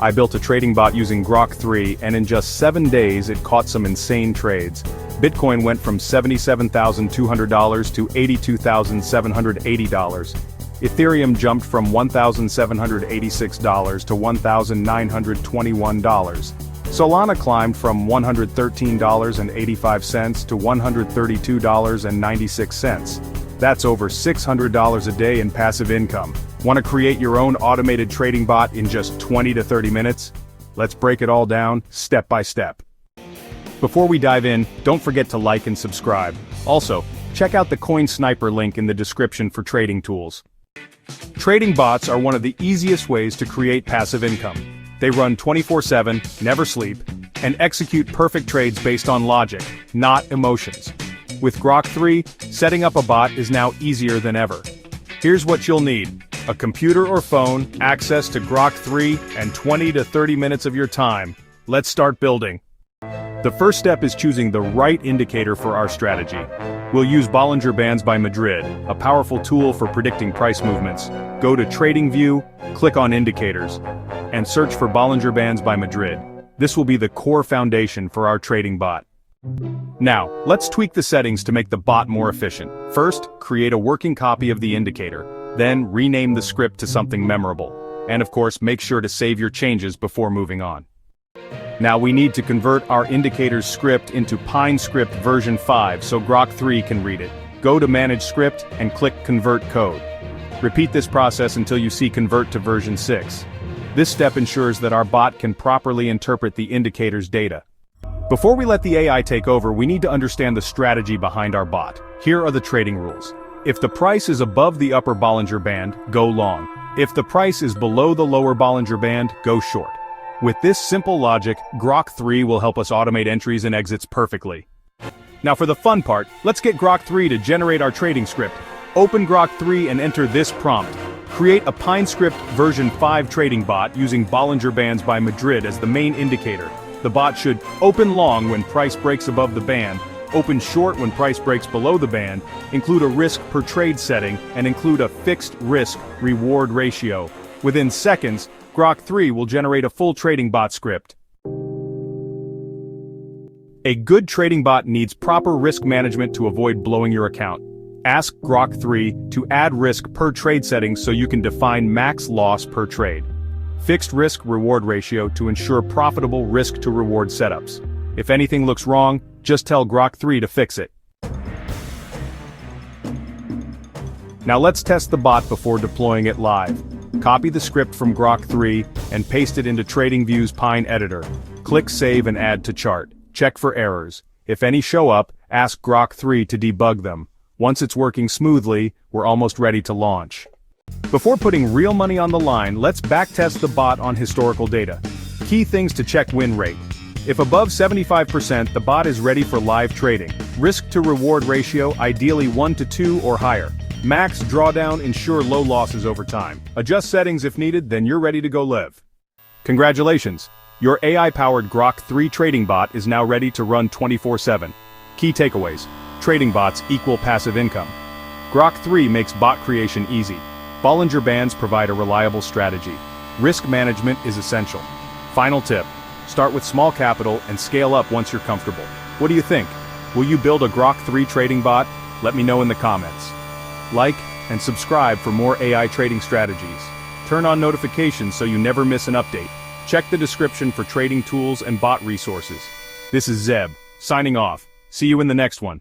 I built a trading bot using Grok3, and in just 7 days it caught some insane trades. Bitcoin went from $77,200 to $82,780. Ethereum jumped from $1,786 to $1,921. Solana climbed from $113.85 to $132.96. That's over $600 a day in passive income. Want to create your own automated trading bot in just 20 to 30 minutes? Let's break it all down, step by step. Before we dive in, don't forget to like and subscribe. Also, check out the Coin Sniper link in the description for trading tools. Trading bots are one of the easiest ways to create passive income. They run 24/7, never sleep, and execute perfect trades based on logic, not emotions. With Grok3, setting up a bot is now easier than ever. Here's what you'll need: a computer or phone, access to Grok3, and 20 to 30 minutes of your time. Let's start building. The first step is choosing the right indicator for our strategy. We'll use Bollinger Bands by Madrid, a powerful tool for predicting price movements. Go to Trading View, click on Indicators, and search for Bollinger Bands by Madrid. This will be the core foundation for our trading bot. Now, let's tweak the settings to make the bot more efficient. First, create a working copy of the indicator. Then, rename the script to something memorable. And of course, make sure to save your changes before moving on. Now we need to convert our indicator's script into Pine Script version 5 so Grok3 can read it. Go to Manage Script and click Convert Code. Repeat this process until you see Convert to version 6. This step ensures that our bot can properly interpret the indicator's data. Before we let the AI take over, we need to understand the strategy behind our bot. Here are the trading rules. If the price is above the upper Bollinger Band, go long. If the price is below the lower Bollinger Band, go short. With this simple logic, Grok3 will help us automate entries and exits perfectly. Now for the fun part, let's get Grok3 to generate our trading script. Open Grok3 and enter this prompt. Create a Pine Script version 5 trading bot using Bollinger Bands by Madrid as the main indicator. The bot should open long when price breaks above the band, open short when price breaks below the band, include a risk per trade setting, and include a fixed risk-reward ratio. Within seconds, Grok3 will generate a full trading bot script. A good trading bot needs proper risk management to avoid blowing your account. Ask Grok3 to add risk per trade settings so you can define max loss per trade. Fixed risk-reward ratio to ensure profitable risk-to-reward setups. If anything looks wrong, just tell Grok3 to fix it. Now let's test the bot before deploying it live. Copy the script from Grok3 and paste it into TradingView's Pine editor. Click Save and Add to Chart. Check for errors. If any show up, ask Grok3 to debug them. Once it's working smoothly, we're almost ready to launch. Before putting real money on the line, let's backtest the bot on historical data. Key things to check: win rate. If above 75%, the bot is ready for live trading. Risk-to-reward ratio, ideally 1 to 2 or higher. Max drawdown, ensure low losses over time. Adjust settings if needed, then you're ready to go live. Congratulations! Your AI-powered Grok3 trading bot is now ready to run 24/7. Key takeaways: trading bots equal passive income. Grok3 makes bot creation easy. Bollinger Bands provide a reliable strategy. Risk management is essential. Final tip: start with small capital and scale up once you're comfortable. What do you think? Will you build a Grok3 trading bot? Let me know in the comments. Like and subscribe for more AI trading strategies. Turn on notifications so you never miss an update. Check the description for trading tools and bot resources. This is Zeb, signing off. See you in the next one.